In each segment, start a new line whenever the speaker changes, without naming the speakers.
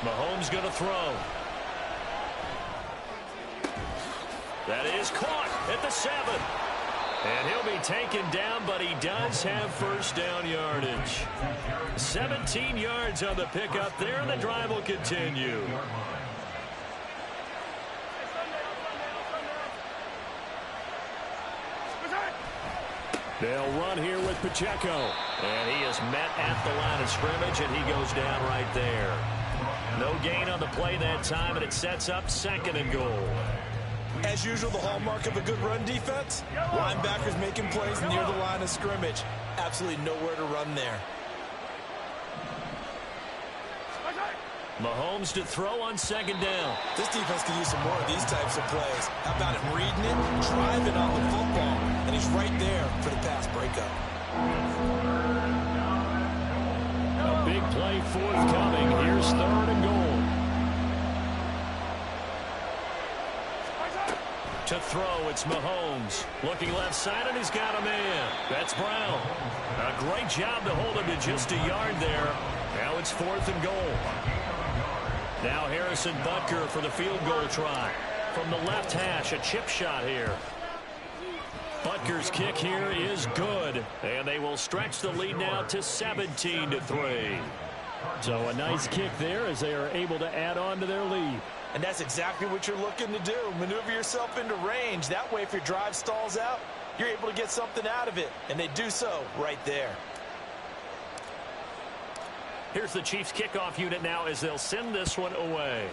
Mahomes going to throw. That is caught at the 7. And he'll be taken down, but he does have first down yardage. 17 yards on the pickup there, and the drive will continue. They'll run here with Pacheco. And he is met at the line of scrimmage, and he goes down right there. No gain on the play that time, and it sets up 2nd and goal.
As usual, the hallmark of a good run defense, linebackers making plays near the line of scrimmage. Absolutely nowhere to run there.
Mahomes to throw on 2nd down.
This defense can use some more of these types of plays. How about him reading it, driving on the football, and he's right there for the pass breakup.
A big play forthcoming. Here's 3rd and goal. To throw, it's Mahomes. Looking left side, and he's got a man. That's Brown. A great job to hold him to just a yard there. Now it's 4th and goal. Now Harrison Butker for the field goal try. From the left hash, a chip shot here. Butker's kick here is good. And they will stretch the lead now to 17-3. So a nice kick there as they are able to add on to their lead.
And that's exactly what you're looking to do. Maneuver yourself into range. That way, if your drive stalls out, you're able to get something out of it. And they do so right there.
Here's the Chiefs kickoff unit now as they'll send this one away.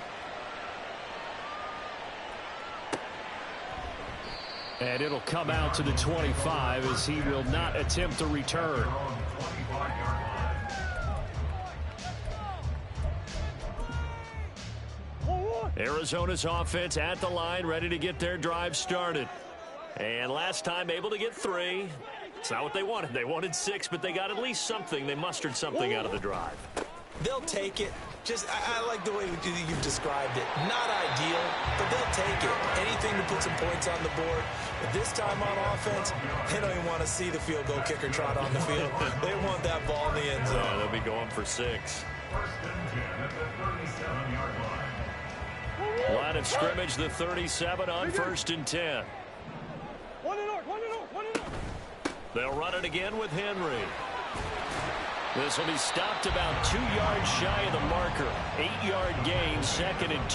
And it'll come out to the 25 as he will not attempt to return. Arizona's offense at the line, ready to get their drive started. And last time able to get 3. It's not what they wanted. They wanted 6, but they got at least something. They mustered something out of the drive.
They'll take it. I like the way you've described it. Not ideal, but they'll take it. Anything to put some points on the board. But this time on offense, they don't even want to see the field goal kicker trot on the field. They want that ball in the end zone.
They'll be going for 6. Line of scrimmage, the 37 on 1st and 10. They'll run it again with Henry. This will be stopped about 2 yards shy of the marker. 8-yard gain, 2nd and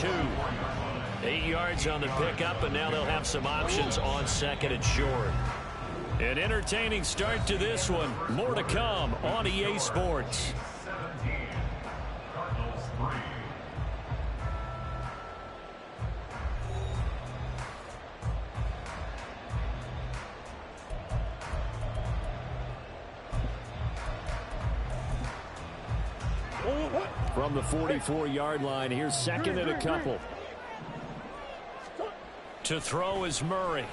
2. 8 yards on the pickup, and now they'll have some options on 2nd and short. An entertaining start to this one. More to come on EA Sports. From the 44-yard line, here's 2nd and a couple. To throw is Murray.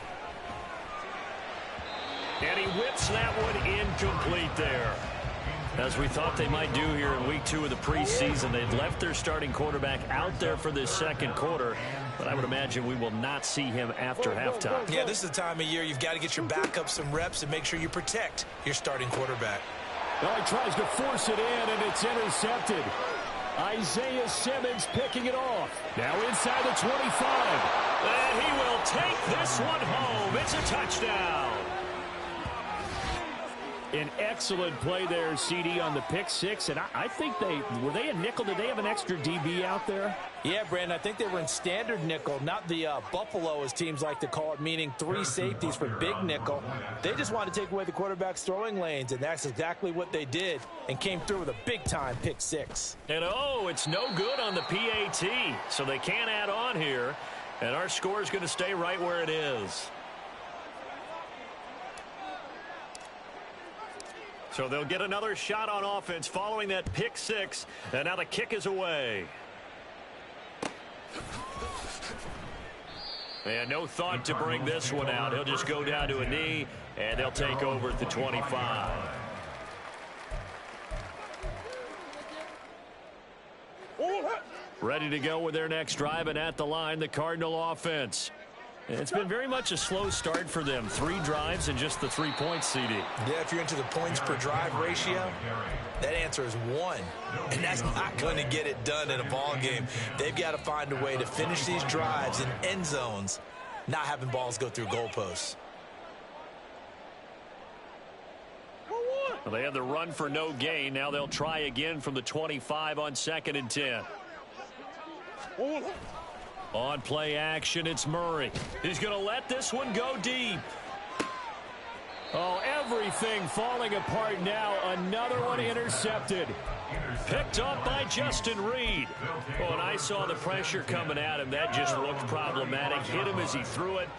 And he whips that one incomplete there. As we thought they might do here in week 2 of the preseason, they'd left their starting quarterback out there for this 2nd quarter. But I would imagine we will not see him after halftime.
Yeah, this is the time of year you've got to get your backup some reps and make sure you protect your starting quarterback.
Well, he tries to force it in, and it's intercepted. Isaiah Simmons picking it off. Now inside the 25. And he will take this one home. It's a touchdown. An excellent play there, CD, on the pick 6. And I think were they a nickel? Did they have an extra DB out there?
Yeah, Brandon, I think they were in standard nickel, not the Buffalo, as teams like to call it, meaning 3 safeties for big nickel. They just wanted to take away the quarterback's throwing lanes, and that's exactly what they did, and came through with a big-time pick 6.
And, it's no good on the PAT, so they can't add on here, and our score is going to stay right where it is. So they'll get another shot on offense following that pick 6, and now the kick is away. And no thought to bring this one out. He'll just go down to a knee, and they'll take over at the 25. Ready to go with their next drive, and at the line, the Cardinal offense. It's been very much a slow start for them. 3 drives and just the 3 points, CD.
Yeah, if you're into the points per drive ratio, that answer is 1. And that's not going to get it done in a ball game. They've got to find a way to finish these drives in end zones, not having balls go through goalposts.
Well, they have the run for no gain. Now they'll try again from the 25 on 2nd and 10. On play action, it's Murray. He's going to let this one go deep. Oh, everything falling apart now. Another one intercepted. Picked up by Justin Reed. Oh, and I saw the pressure coming at him. That just looked problematic. Hit him as he threw it,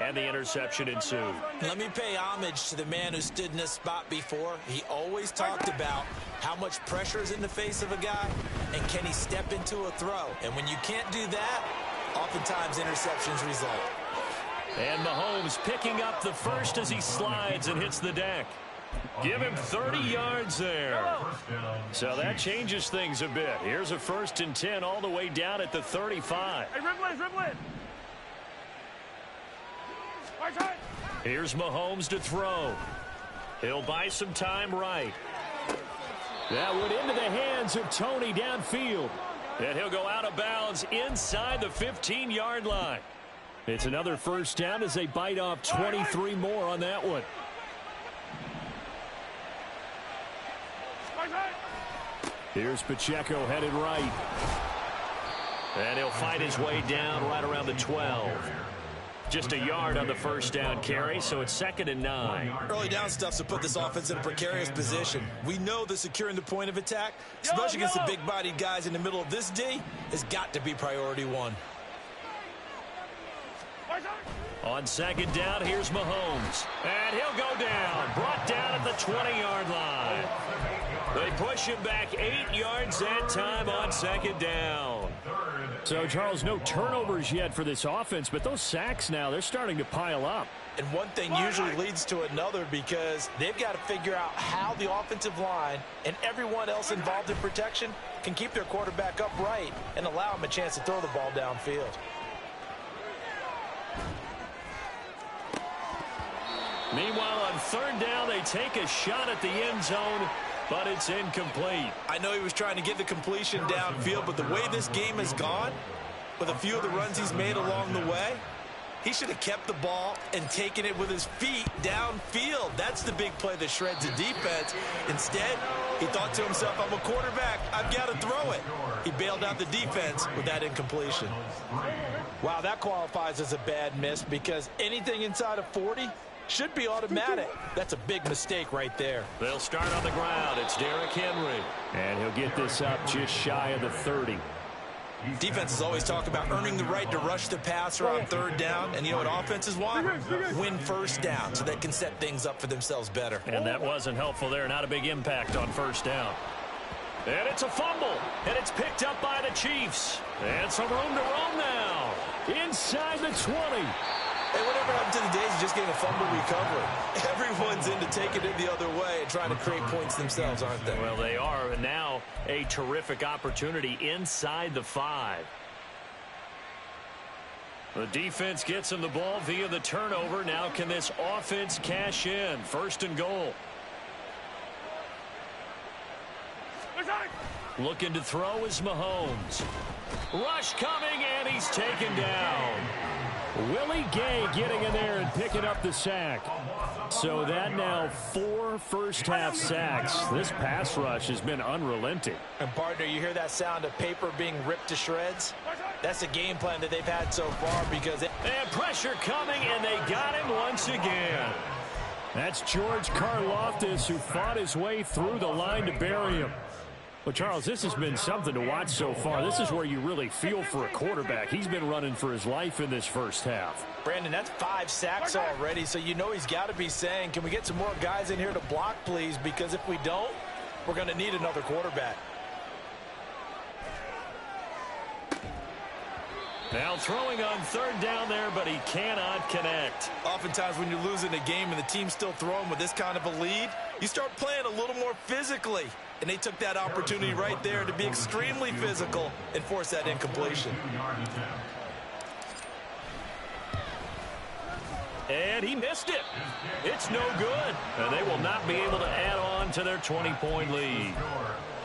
and the interception ensued.
Let me pay homage to the man who stood in this spot before. He always talked about how much pressure is in the face of a guy, and can he step into a throw. And when you can't do that, oftentimes interceptions result.
And Mahomes picking up the first as he slides and hits the deck. Give him 30 yards there. So that changes things a bit. Here's a 1st and 10 all the way down at the 35.
Hey, dribble in.
Here's Mahomes to throw. He'll buy some time right. That went into the hands of Tony downfield. And he'll go out of bounds inside the 15-yard line. It's another 1st down as they bite off 23 more on that one. Here's Pacheco headed right. And he'll fight his way down right around the 12. Just a yard on the 1st down carry, so it's 2nd and 9.
Early down stuff's to put this offense in a precarious position. We know that securing the point of attack, especially against the big-bodied guys in the middle of this D, has got to be priority 1.
On 2nd down, here's Mahomes. And he'll go down. Brought down at the 20-yard line. They push him back 8 yards that time on 2nd down. So, Charles, no turnovers yet for this offense, but those sacks now, they're starting to pile up.
And one thing usually leads to another because they've got to figure out how the offensive line and everyone else involved in protection can keep their quarterback upright and allow him a chance to throw the ball downfield.
Meanwhile, on 3rd down, they take a shot at the end zone, but it's incomplete.
I know he was trying to get the completion downfield, but the way this game has gone, with a few of the runs he's made along the way, he should have kept the ball and taken it with his feet downfield. That's the big play that shreds the defense. Instead, he thought to himself, I'm a quarterback. I've got to throw it. He bailed out the defense with that incompletion. Wow, that qualifies as a bad miss because anything inside of 40 should be automatic. That's a big mistake right there.
They'll start on the ground. It's Derrick Henry. And he'll get this up just shy of the 30.
Defenses always talk about earning the right to rush the passer on 3rd down. And you know what offenses want? Win 1st down so they can set things up for themselves better.
And that wasn't helpful there. Not a big impact on 1st down. And it's a fumble. And it's picked up by the Chiefs. And some room to roam now. Inside the 20.
Hey, whatever happened to the days of just getting a fumble recovery? Everyone's into taking it the other way and trying to create points themselves, aren't they?
Well, they are. And now a terrific opportunity inside the 5. The defense gets him the ball via the turnover. Now can this offense cash in? 1st and goal. Looking to throw is Mahomes. Rush coming, and he's taken down. Willie Gay getting in there and picking up the sack. So that now 4 first-half sacks. This pass rush has been unrelenting.
And, partner, you hear that sound of paper being ripped to shreds? That's the game plan that they've had so far because...
And pressure coming, and they got him once again. That's George Karlaftis, who fought his way through the line to bury him. Well, Charles, this has been something to watch so far. This is where you really feel for a quarterback. He's been running for his life in this 1st half.
Brandon, that's 5 sacks already, so you know he's got to be saying, can we get some more guys in here to block, please? Because if we don't, we're going to need another quarterback.
Now throwing on 3rd down there, but he cannot connect.
Oftentimes when you're losing a game and the team's still throwing with this kind of a lead, you start playing a little more physically. And they took that opportunity right there to be extremely physical and force that incompletion.
And he missed it. It's no good. And they will not be able to add on to their 20-point lead.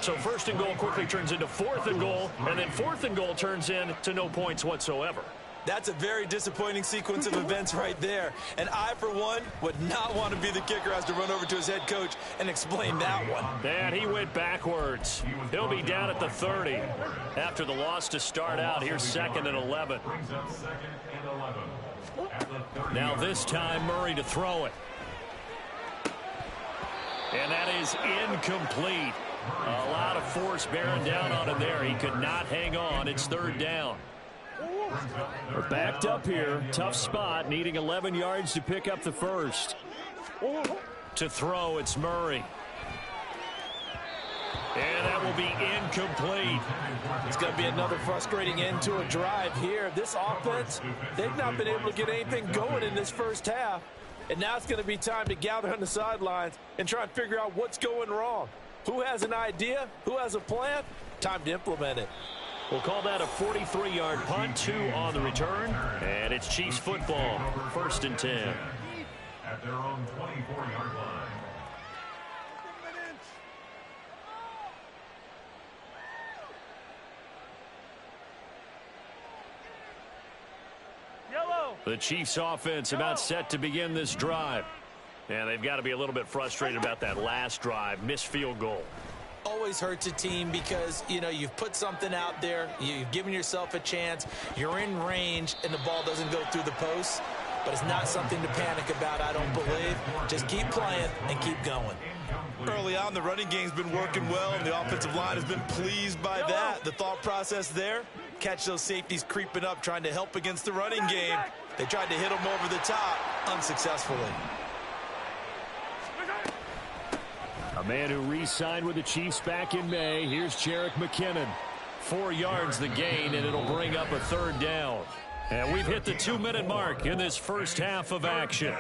So first and goal quickly turns into fourth and goal, and then fourth and goal turns into no points whatsoever.
That's a very disappointing sequence of events right there. And I, for one, would not want to be the kicker who has to run over to his head coach and explain that one.
And he went backwards. He'll be down at the 30. After the loss to start out, here's 2nd and 11. Now this time, Murray to throw it. And that is incomplete. A lot of force bearing down on him there. He could not hang on. It's 3rd down. We're backed up here. Tough spot, needing 11 yards to pick up the first. To throw, it's Murray. And that will be incomplete.
It's going to be another frustrating end to a drive here. This offense, they've not been able to get anything going in this first half. And now it's going to be time to gather on the sidelines and try and figure out what's going wrong. Who has an idea? Who has a plan? Time to implement it.
We'll call that a 43-yard punt, 2 on the return. And it's Chiefs football, 1st and 10.
At their own 24-yard line.
The Chiefs offense about set to begin this drive. And they've got to be a little bit frustrated about that last drive, missed field goal.
Always hurts a team because, you know, you've put something out there, you've given yourself a chance, you're in range, and the ball doesn't go through the posts. But it's not something to panic about, I don't believe. Just keep playing and keep going. Early on, the running game's been working well, and the offensive line has been pleased by that. The thought process there, catch those safeties creeping up, trying to help against the running game. They tried to hit them over the top, unsuccessfully.
A man who re-signed with the Chiefs back in May. Here's Jerick McKinnon. 4 yards the gain, and it'll bring up a 3rd down. And we've hit the 2-minute mark in this first half of action.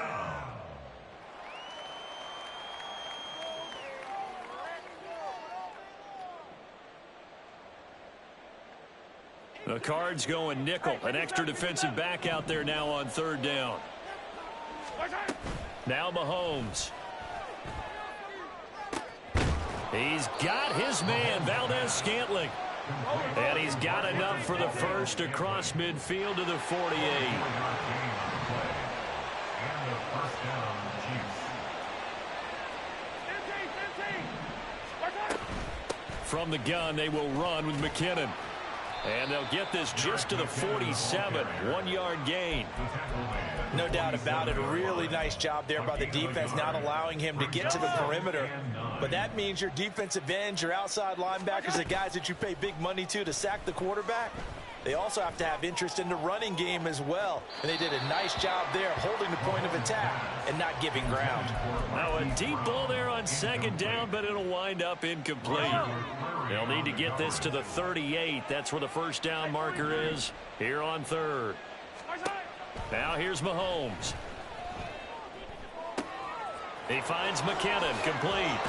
The Cards going nickel. An extra defensive back out there now on 3rd down. Now Mahomes. He's got his man, Valdez-Scantling. And he's got enough for the first across midfield to the 48. From the gun, they will run with McKinnon. And they'll get this just to the 47. 1-yard gain.
No doubt about it. A really nice job there by the defense, not allowing him to get to the perimeter. But that means your defensive ends, your outside linebackers, the guys that you pay big money to sack the quarterback, they also have to have interest in the running game as well. And they did a nice job there holding the point of attack and not giving ground.
Now a deep ball there on 2nd down, but it'll wind up incomplete. They'll need to get this to the 38. That's where the first down marker is here on 3rd. Now here's Mahomes. He finds McKinnon, complete.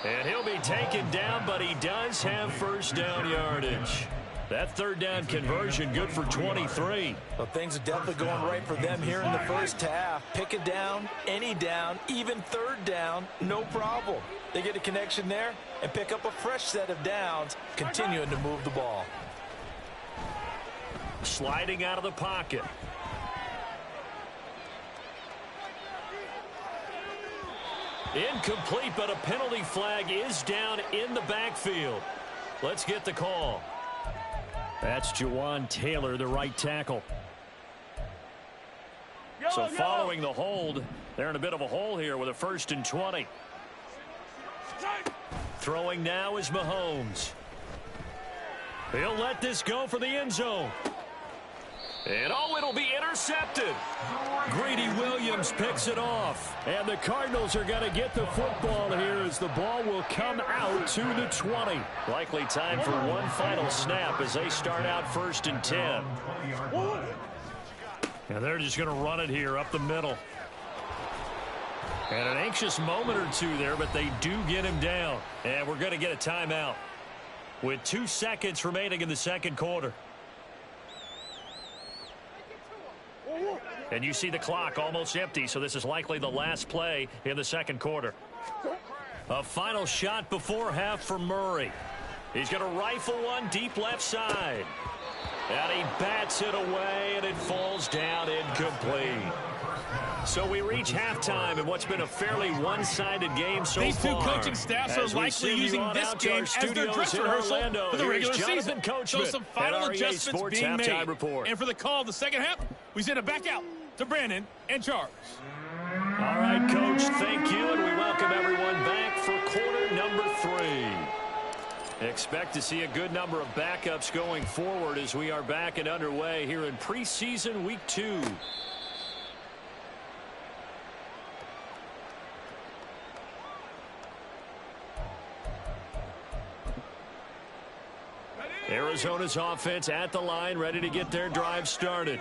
And he'll be taken down, but he does have first down yardage. That 3rd down conversion good for 23.
Well, things are definitely going right for them here in the first half. Pick a down, any down, even 3rd down, no problem. They get a connection there and pick up a fresh set of downs, continuing to move the ball.
Sliding out of the pocket. Incomplete, but a penalty flag is down in the backfield. Let's get the call. That's Jawan Taylor, the right tackle. So following the hold, they're in a bit of a hole here with a 1st and 20. Throwing now is Mahomes. He'll let this go for the end zone. And oh, it'll be intercepted. Greedy Williams picks it off. And the Cardinals are going to get the football here as the ball will come out to the 20. Likely time for one final snap as they start out 1st and 10. And they're just going to run it here up the middle. And an anxious moment or two there, but they do get him down. And we're going to get a timeout with 2 seconds remaining in the second quarter. And you see the clock almost empty, so this is likely the last play in the second quarter. A final shot before half for Murray. He's going to rifle one deep left side. And he bats it away, and it falls down incomplete. So we reach halftime in what's been a fairly one-sided game so far.
These two coaching staffs are likely using this game as their dress rehearsal for the regular season. So some final adjustments being made.
Report.
And for the call of the second half, we send it back out to Brandon and Charles.
All right, Coach, thank you, and we welcome everyone back for quarter number 3. Expect to see a good number of backups going forward as we are back and underway here in preseason week 2. Arizona's offense at the line, ready to get their drive started.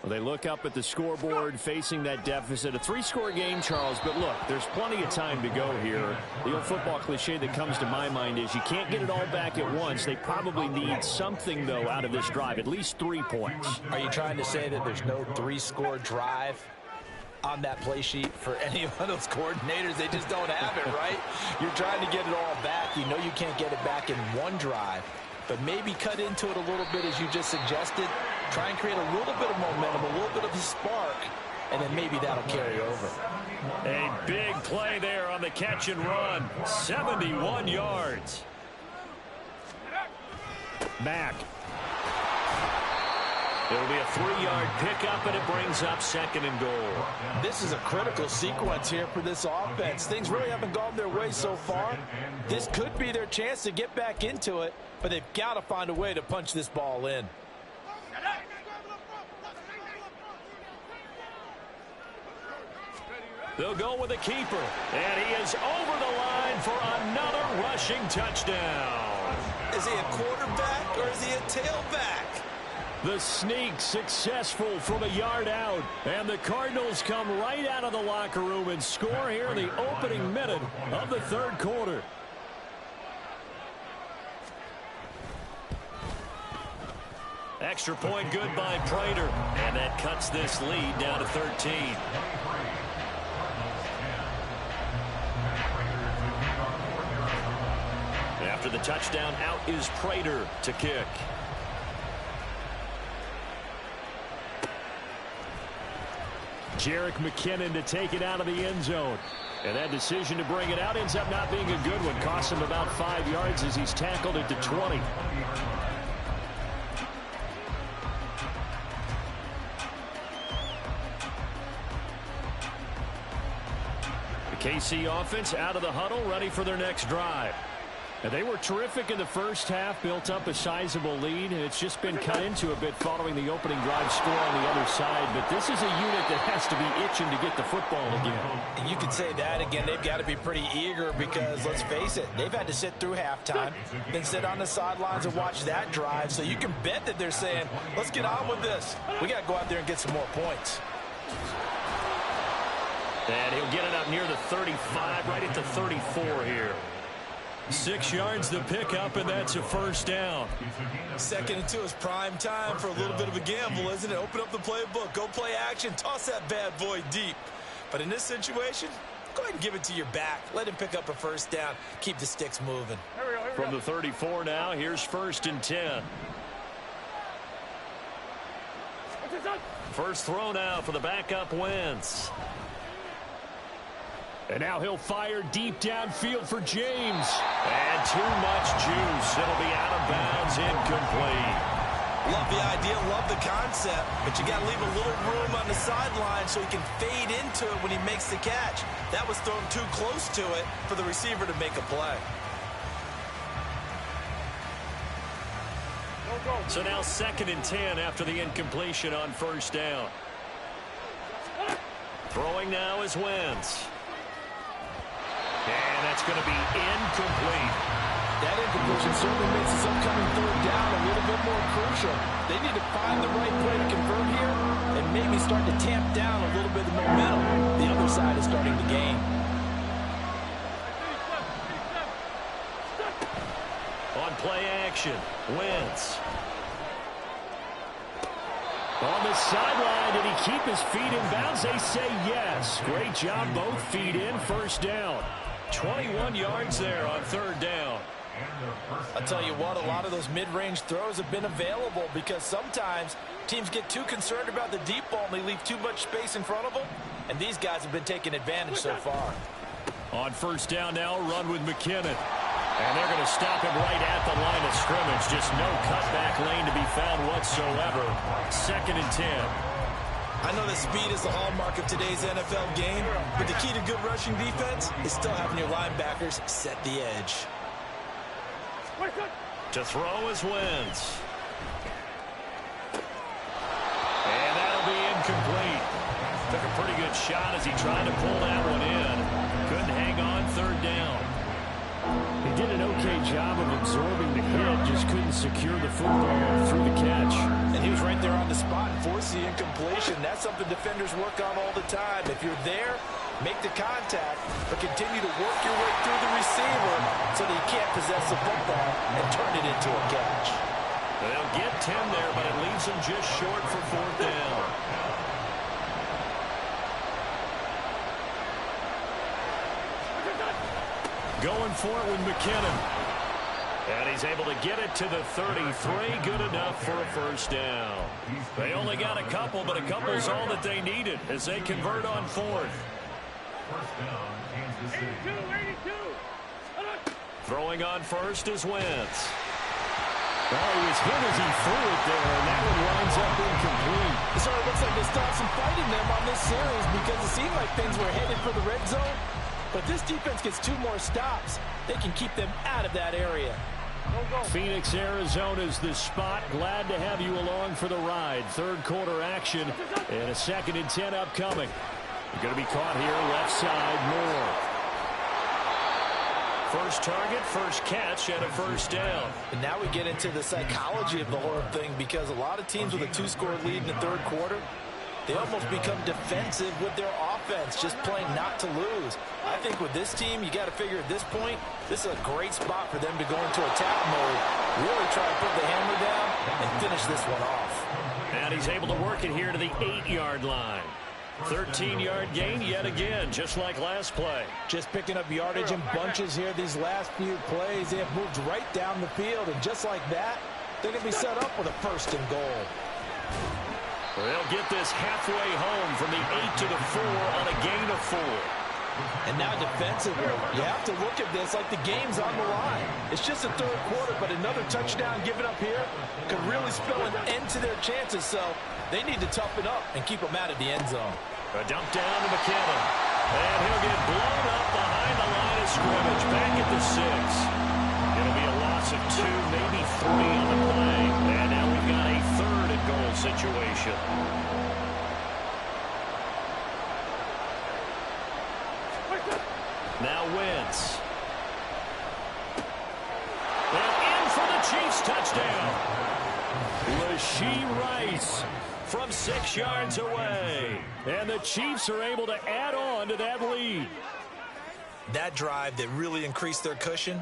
Well, they look up at the scoreboard facing that deficit. A 3-score game, Charles, but look, there's plenty of time to go here. The old football cliche that comes to my mind is you can't get it all back at once. They probably need something, though, out of this drive, at least 3 points.
Are you trying to say that there's no 3-score drive on that play sheet for any of those coordinators? They just don't have it, right? You're trying to get it all back. You know you can't get it back in one drive. But maybe cut into it a little bit as you just suggested. Try and create a little bit of momentum, a little bit of a spark, and then maybe that'll carry over.
A big play there on the catch and run. 71 yards. Back. It'll be a 3-yard pickup, and it brings up 2nd and goal.
This is a critical sequence here for this offense. Things really haven't gone their way so far. This could be their chance to get back into it, but they've got to find a way to punch this ball in.
They'll go with the keeper, and he is over the line for another rushing touchdown.
Is he a quarterback or is he a tailback?
The sneak successful from a yard out, and the Cardinals come right out of the locker room and score here in the opening minute of the third quarter. Extra point good by Prater, and that cuts this lead down to 13. After the touchdown, out is Prater to kick. Jerick McKinnon to take it out of the end zone. And that decision to bring it out ends up not being a good one. Costs him about 5 yards as he's tackled it to 20. The KC offense out of the huddle, ready for their next drive. And they were terrific in the first half, built up a sizable lead, and it's just been cut into a bit following the opening drive score on the other side. But this is a unit that has to be itching to get the football again.
And you could say that again. They've got to be pretty eager because, let's face it, they've had to sit through halftime, then sit on the sidelines and watch that drive. So you can bet that they're saying, let's get on with this. We got to go out there and get some more points.
And he'll get it up near the 35, right at the 34 here. 6 yards to pick up, and that's a first down.
2nd and 2 is prime time for a little bit of a gamble, isn't it? Open up the playbook, go play action, toss that bad boy deep. But in this situation, go ahead and give it to your back. Let him pick up a first down. Keep the sticks moving.
From the 34 now, here's 1st and 10. First throw now for the backup Wentz. And now he'll fire deep downfield for James. And too much juice. It'll be out of bounds, incomplete.
Love the idea, love the concept, but you got to leave a little room on the sideline so he can fade into it when he makes the catch. That was thrown too close to it for the receiver to make a play.
So now 2nd and 10 after the incompletion on first down. Throwing now is Wentz. And that's going to be incomplete.
That incompletion certainly makes this upcoming third down a little bit more crucial. They need to find the right play to convert here and maybe start to tamp down a little bit of momentum. The other side is starting to gain. On
play action, Wentz. On the sideline, did he keep his feet in bounds? They say yes. Great job, both feet in, first down. 21 yards there on third down.
I'll tell you what, a lot of those mid-range throws have been available because sometimes teams get too concerned about the deep ball and they leave too much space in front of them, and these guys have been taking advantage so far.
On first down now, run with McKinnon. And they're going to stop him right at the line of scrimmage. Just no cutback lane to be found whatsoever. 2nd and 10.
I know that speed is the hallmark of today's NFL game, but the key to good rushing defense is still having your linebackers set the edge.
To throw is Wentz. And that'll be incomplete. Took a pretty good shot as he tried to pull that one in. Couldn't hang on third down. He did an okay job of absorbing the hit, just couldn't secure the football through the catch.
And he was right there on the spot and forced the incompletion. That's something defenders work on all the time. If you're there, make the contact, but continue to work your way through the receiver so that you can't possess the football and turn it into a catch.
They'll get 10 there, but it leaves them just short for fourth down. Going for it with McKinnon. And he's able to get it to the 33. Good enough for a first down. They only got a couple, but a couple's all that they needed as they convert on fourth.
First down, Kansas City.
82.
Throwing on first is Wentz. Well, he was hit as he threw it there, and that one winds up incomplete.
It sort of looks like they still have some fight in them on this series because it seemed like things were headed for the red zone. But this defense gets 2 more stops. They can keep them out of that area.
Phoenix, Arizona's the spot. Glad to have you along for the ride. Third quarter action and a 2nd and 10 upcoming. Going to be caught here left side, Moore. First target, first catch, and a first down.
And now we get into the psychology of the whole thing because a lot of teams with a 2-score lead in the third quarter, they almost become defensive with their offense, just playing not to lose. I think with this team, you got to figure at this point, this is a great spot for them to go into attack mode, really try to put the hammer down and finish this one off.
And he's able to work it here to the 8-yard line. 13-yard gain yet again, just like last play.
Just picking up yardage in bunches here these last few plays. They have moved right down the field, and just like that, they're going to be set up with a 1st and goal.
They'll get this halfway home from the 8 to the 4 on a gain of 4.
And now defensively, you have to look at this like the game's on the line. It's just a third quarter, but another touchdown given up here could really spell an end to their chances, so they need to toughen up and keep them out of the end zone.
A dump down to McKinnon. And he'll get blown up behind the line of scrimmage, back at the 6. It'll be a loss of 2, maybe 3 on the play. And now we've got a 3rd and goal situation. Now Wentz. And in for the Chiefs touchdown. Rashee Rice from 6 yards away. And the Chiefs are able to add on to that lead.
That drive that really increased their cushion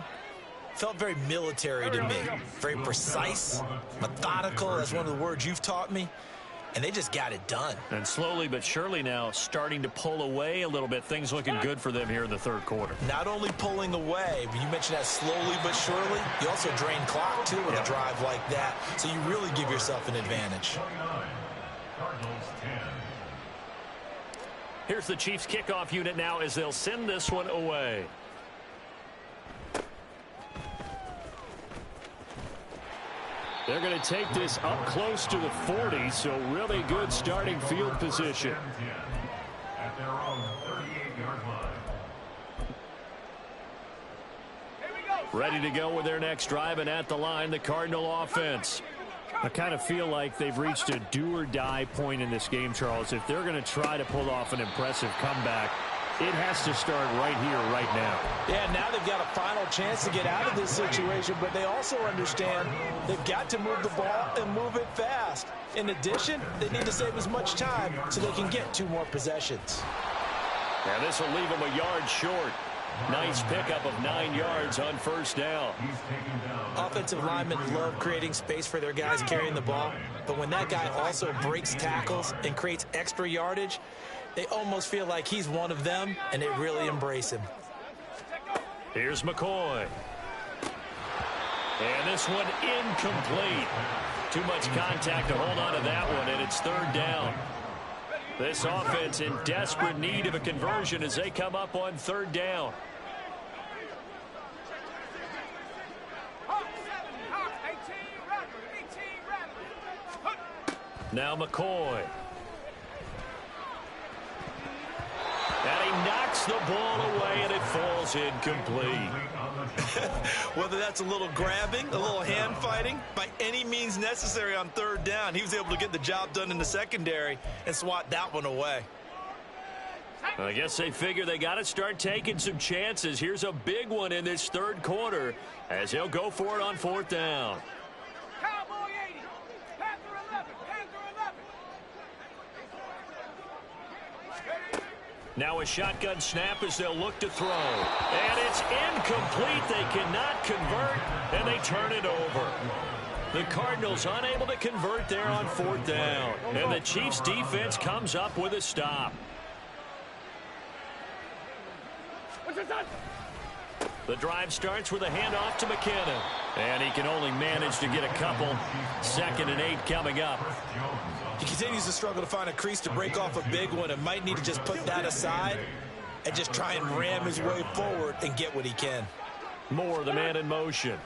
felt very military to me. Very precise, methodical, that's one of the words you've taught me. And they just got it done.
And slowly but surely now starting to pull away a little bit. Things looking good for them here in the third quarter.
Not only pulling away, but you mentioned that slowly but surely. You also drain clock, too, with a drive like that. So you really give yourself an advantage.
Cardinals 10.
Here's the Chiefs kickoff unit now as they'll send this one away. They're going to take this up close to the 40, so really good starting field position.
At their own 38-yard line.
Ready to go with their next drive, and at the line, the Cardinal offense. I kind of feel like they've reached a do-or-die point in this game, Charles. If they're going to try to pull off an impressive comeback, it has to start right here, right now.
Yeah, now they've got a final chance to get out of this situation, but they also understand they've got to move the ball and move it fast. In addition, they need to save as much time so they can get 2 more possessions.
And this will leave them a yard short. Nice pickup of 9 yards on first down.
Offensive linemen love creating space for their guys carrying the ball, but when that guy also breaks tackles and creates extra yardage, they almost feel like he's one of them, and they really embrace him.
Here's McCoy. And this one incomplete. Too much contact to hold on to that one, and it's third down. This offense in desperate need of a conversion as they come up on third down. Now McCoy. And he knocks the ball away, and it falls incomplete.
Whether that's a little grabbing, a little hand fighting, by any means necessary on third down, he was able to get the job done in the secondary and swat that one away.
I guess they figure they got to start taking some chances. Here's a big one in this third quarter as he'll go for it on fourth down.
Cowboy 80, Panther 11, Panther 11.
Now a shotgun snap as they'll look to throw. And it's incomplete. They cannot convert, and they turn it over. The Cardinals unable to convert there on fourth down. And the Chiefs defense comes up with a stop. The drive starts with a handoff to McKinnon. And he can only manage to get a couple. 2nd and 8 coming up.
He continues to struggle to find a crease to break off a big one and might need to just put that aside and just try and ram his way forward and get what he can.
Moore, the man in motion.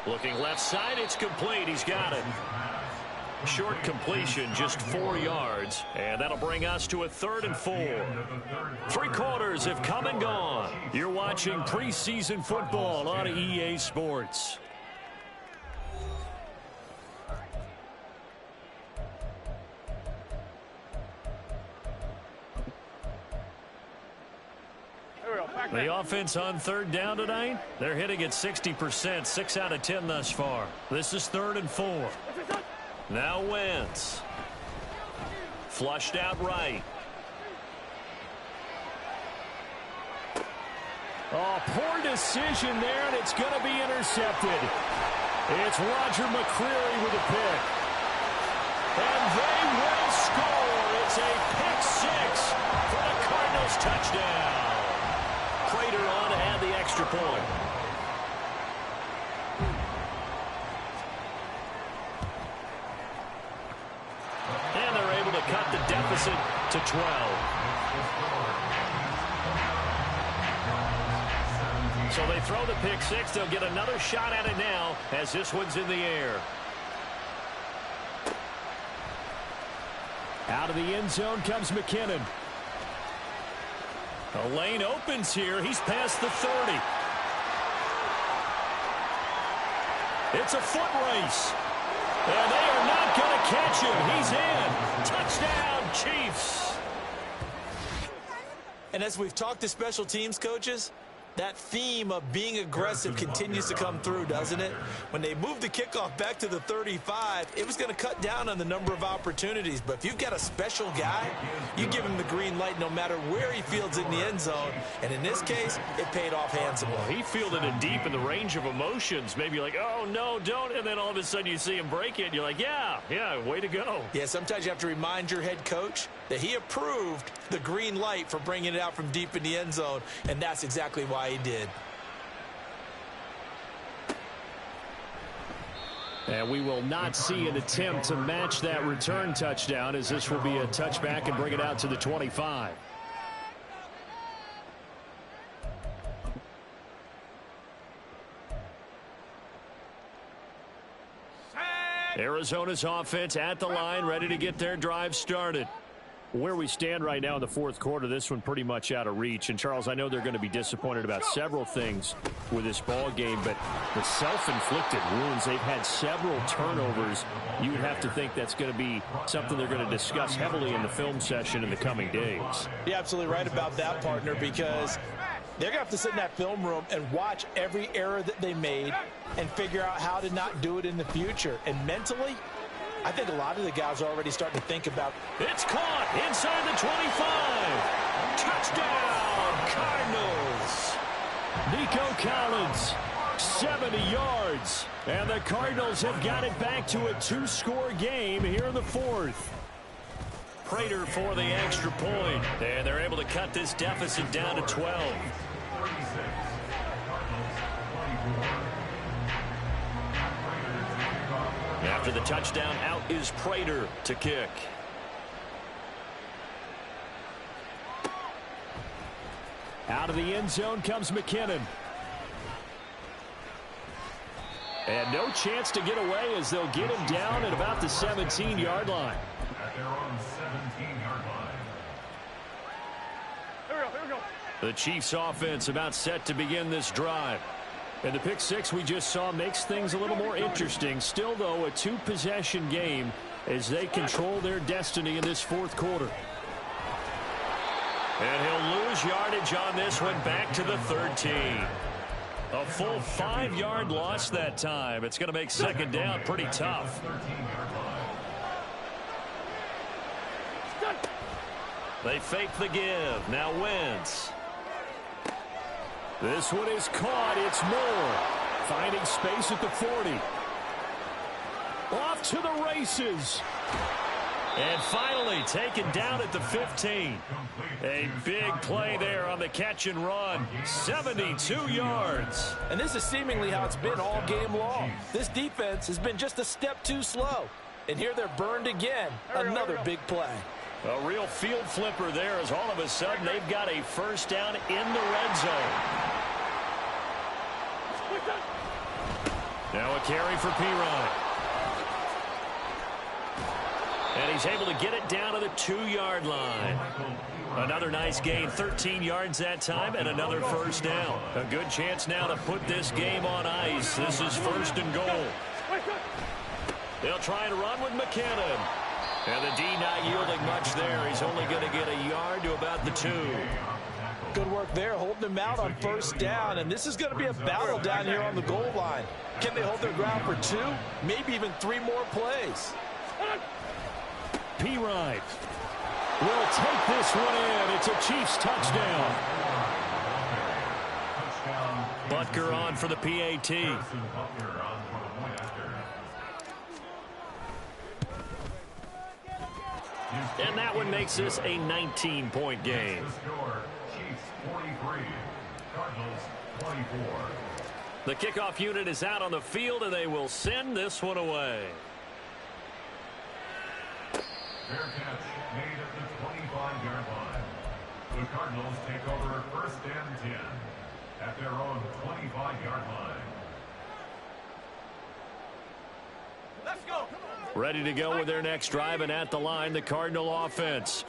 Looking left side, it's complete. He's got it. Short completion, just 4 yards. And that'll bring us to a 3rd and 4. 3 quarters have come and gone. You're watching preseason football on EA Sports. The offense on third down tonight, they're hitting at 60%, 6 out of 10 thus far. This is 3rd and 4. Now Wentz. Flushed out right. Oh, poor decision there, and it's going to be intercepted. It's Roger McCreary with a pick. And they will score. It's a pick 6 for the Cardinals touchdown. Prater on to add the extra point. And they're able to cut the deficit to 12. So they throw the pick 6. They'll get another shot at it now as this one's in the air. Out of the end zone comes McKinnon. The lane opens here. He's past the 30. It's a foot race. And they are not going to catch him. He's in. Touchdown, Chiefs.
And as we've talked to special teams coaches, that theme of being aggressive continues to come through, doesn't it? When they moved the kickoff back to the 35, it was going to cut down on the number of opportunities. But if you've got a special guy, you give him the green light no matter where he fields in the end zone. And in this case, it paid off handsomely.
He fielded it deep in the range of emotions. Maybe like, oh, no, don't. And then all of a sudden you see him break it. And you're like, yeah, way to go.
Yeah, sometimes you have to remind your head coach that he approved the green light for bringing it out from deep in the end zone. And that's exactly why he did.
And we will not see an attempt to match that return touchdown, as this will be a touchback and bring it out to the 25. Arizona's offense at the line, ready to get their drive started. Where we stand right now in the fourth quarter, this one pretty much out of reach. And, Charles, I know they're going to be disappointed about several things with this ball game, but the self-inflicted wounds, they've had several turnovers. You would have to think that's going to be something they're going to discuss heavily in the film session in the coming days.
You're absolutely right about that, partner, because they're going to have to sit in that film room and watch every error that they made and figure out how to not do it in the future. And mentally, I think a lot of the guys are already starting to think about.
It's caught inside the 25. Touchdown, Cardinals. Nico Collins, 70 yards. And the Cardinals have got it back to a 2-score game here in the fourth. Prater for the extra point. And they're able to cut this deficit down to 12. After the touchdown, out is Prater to kick. Out of the end zone comes McKinnon. And no chance to get away as they'll get him down at about the 17-yard line.
At their own 17-yard line.
Here we go.
The Chiefs offense about set to begin this drive. And the pick six we just saw makes things a little more interesting. Still, though, a 2-possession game as they control their destiny in this fourth quarter. And he'll lose yardage on this one back to the 13. A full 5-yard loss that time. It's going to make second down pretty tough. They fake the give. Now Wentz. This one is caught. It's Moore. Finding space at the 40. Off to the races. And finally taken down at the 15. A big play there on the catch and run. 72 yards.
And this is seemingly how it's been all game long. This defense has been just a step too slow. And here they're burned again. Another big play.
A real field flipper there as all of a sudden they've got a first down in the red zone. Now a carry for Pirine. And he's able to get it down to the 2-yard line. Another nice gain, 13 yards that time, and another first down. A good chance now to put this game on ice. This is first and goal. They'll try and run with McKinnon. And the D not yielding much there. He's only going to get a yard to about the 2.
Good work there, holding him out on first down. And this is going to be a battle down here on the goal line. Can they hold their ground for 2, maybe even 3 more plays?
Pirine will take this one in. It's a Chiefs touchdown. Butker on for the PAT. And that one makes this a 19-point game. The kickoff unit is out on the field, and they will send this one away.
Fair catch made at the 25-yard line. The Cardinals take over first and 10 at their own 25-yard line.
Let's go.
Ready to go with their next drive, and at the line, the Cardinal offense.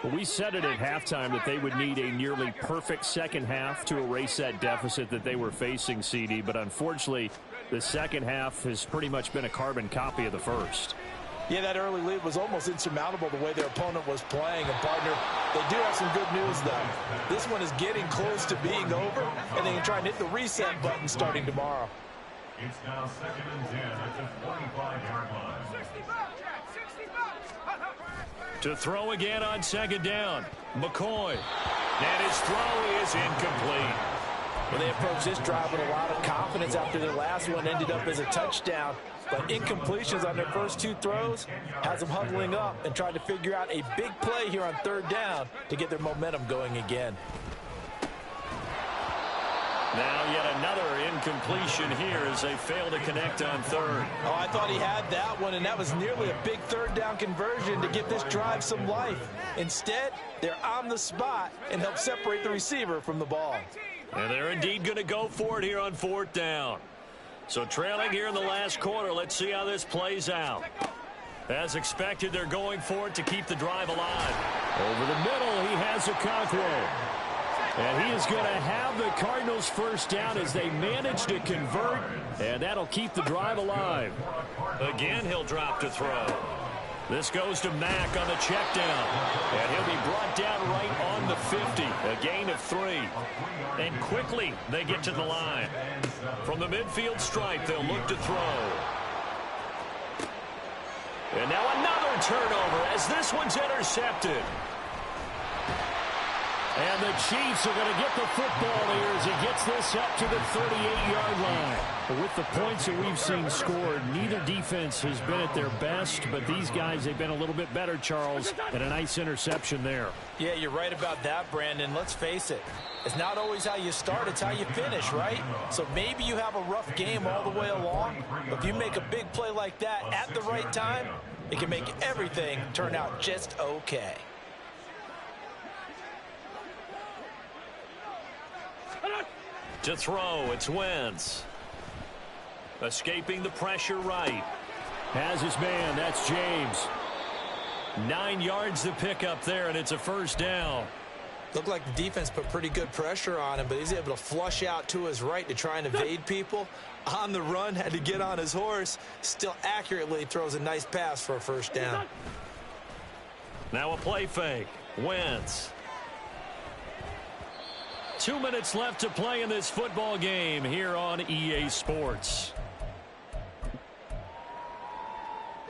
Well, we said it at halftime that they would need a nearly perfect second half to erase that deficit that they were facing, CD, but unfortunately, the second half has pretty much been a carbon copy of the first.
Yeah, that early lead was almost insurmountable the way their opponent was playing. And, partner, they do have some good news, though. This one is getting close to being over, and they can try and hit the reset button starting tomorrow.
It's now second and 10 at the 25-yard line.
65, Jack, 65.
To throw again on second down, McCoy. And his throw is incomplete.
Well, they approached this drive with a lot of confidence after their last one ended up as a touchdown. But incompletions on their first 2 throws has them huddling up and trying to figure out a big play here on third down to get their momentum going again.
Now yet another incompletion here as they fail to connect on third.
Oh, I thought he had that one, and that was nearly a big third down conversion to give this drive some life. Instead, they're on the spot and help separate the receiver from the ball.
And they're indeed going to go for it here on fourth down. So trailing here in the last quarter, let's see how this plays out. As expected, they're going for it to keep the drive alive. Over the middle, he has Okonkwo. And he is going to have the Cardinals first down as they manage to convert, and that'll keep the drive alive. Again, he'll drop to throw. This goes to Mack on the check down, and he'll be brought down right on the 50, a gain of 3. And quickly, they get to the line. From the midfield stripe, they'll look to throw. And now another turnover as this one's intercepted. And the Chiefs are going to get the football here as he gets this up to the 38-yard line. But with the points that we've seen scored, neither defense has been at their best, but these guys, they've been a little bit better, Charles, and a nice interception there.
Yeah, you're right about that, Brandon. Let's face it. It's not always how you start, it's how you finish, right? So maybe you have a rough game all the way along, but if you make a big play like that at the right time, it can make everything turn out just okay.
To throw, it's Wentz. Escaping the pressure right. Has his man, that's James. 9 yards to pick up there, and it's a first down.
Looked like the defense put pretty good pressure on him, but he's able to flush out to his right to try and evade people. On the run, had to get on his horse. Still accurately throws a nice pass for a first down.
Now a play fake. Wentz. 2 minutes left to play in this football game here on EA Sports.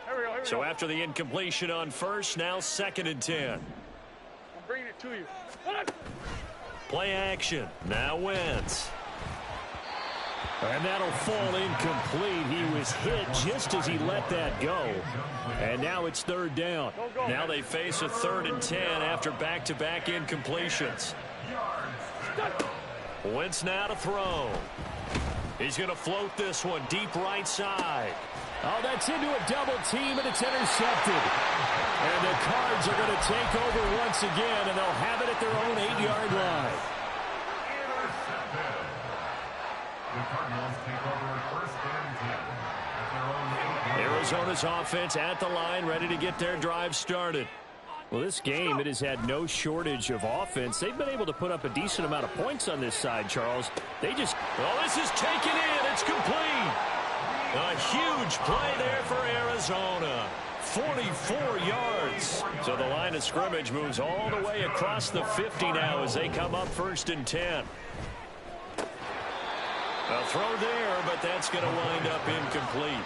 Here we go.
So after the incompletion on first, now 2nd and 10.
I'm bringing it to you.
Play action. Now Wentz. And that'll fall incomplete. He was hit just as he let that go. And now it's 3rd down. Now they face a 3rd and 10 after back-to-back incompletions. Wentz now to throw. He's going to float this one deep right side. Oh, that's into a double team, and it's intercepted. And the Cards are going to take over once again, and they'll have it at their own 8-yard line.
Intercepted. The Cardinals take over 1st and 10 at their own 8-yard line.
Arizona's offense at the line, ready to get their drive started. Well, this game, it has had no shortage of offense. They've been able to put up a decent amount of points on this side, Charles. They just... Oh, this is taken in. It's complete. A huge play there for Arizona. 44 yards. So the line of scrimmage moves all the way across the 50 now as they come up 1st and 10. A throw there, but that's going to wind up incomplete.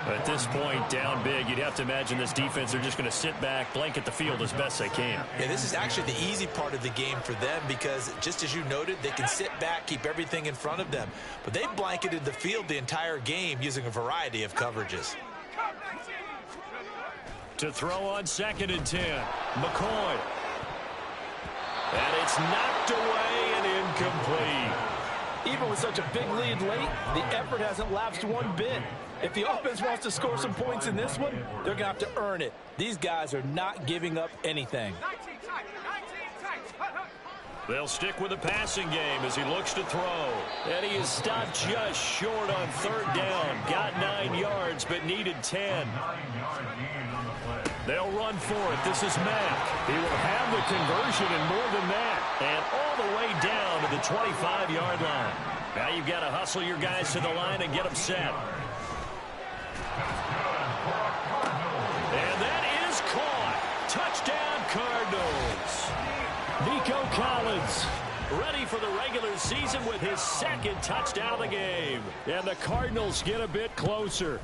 At this point, down big, you'd have to imagine this defense, they're just going to sit back, blanket the field as best they can.
Yeah, this is actually the easy part of the game for them because, just as you noted, they can sit back, keep everything in front of them. But they've blanketed the field the entire game using a variety of coverages.
To throw on 2nd and 10, McCoy. And it's knocked away and incomplete.
Even with such a big lead late, the effort hasn't lapsed one bit. If the offense wants to score some points in this one, they're going to have to earn it. These guys are not giving up anything.
19 tight.
They'll stick with the passing game as he looks to throw. And he is stopped just short on 3rd down. Got 9 yards, but needed 10. They'll run for it. This is Mack. He will have the conversion and more than that. And all the way down to the 25-yard line. Now you've got to hustle your guys to the line and get them set. And that is caught. Touchdown, Cardinals. Nico Collins ready for the regular season with his 2nd touchdown of the game. And the Cardinals get a bit closer.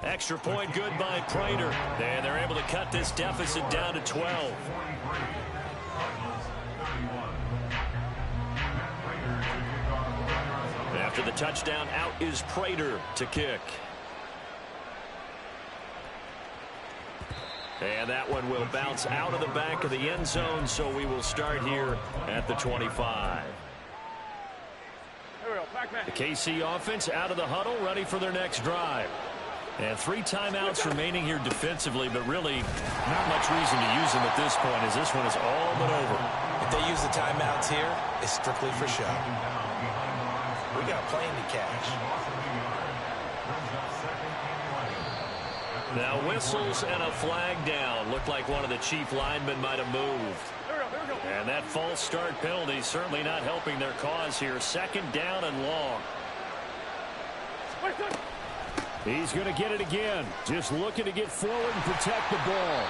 Extra point good by Prater. And they're able to cut this deficit down to 12. After the touchdown, out is Prater to kick. And that one will bounce out of the back of the end zone, so we will start here at the 25. The KC offense out of the huddle, ready for their next drive. And 3 timeouts remaining here defensively, but really not much reason to use them at this point as this one is all but over.
If they use the timeouts here, it's strictly for show. We got a plane to catch.
Now whistles and a flag down. Looked like one of the Chief linemen might have moved. And that false start penalty certainly not helping their cause here. 2nd down and long. He's going to get it again. Just looking to get forward and protect the ball.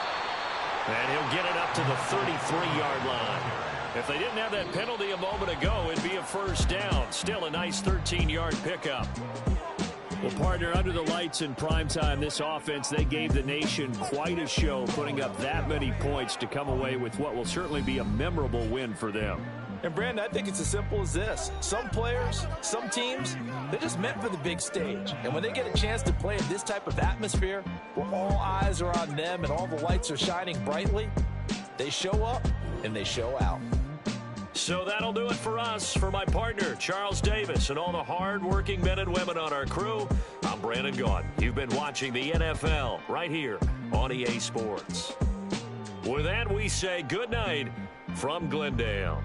And he'll get it up to the 33-yard line. If they didn't have that penalty a moment ago, it'd be a 1st down. Still a nice 13-yard pickup. Well, partner, under the lights in primetime, this offense, they gave the nation quite a show, putting up that many points to come away with what will certainly be a memorable win for them.
And, Brandon, I think it's as simple as this. Some players, some teams, they're just meant for the big stage. And when they get a chance to play in this type of atmosphere, where all eyes are on them and all the lights are shining brightly, they show up and they show out.
So that'll do it for us. For my partner, Charles Davis, and all the hard-working men and women on our crew, I'm Brandon Gaudin. You've been watching the NFL right here on EA Sports. With that, we say good night from Glendale.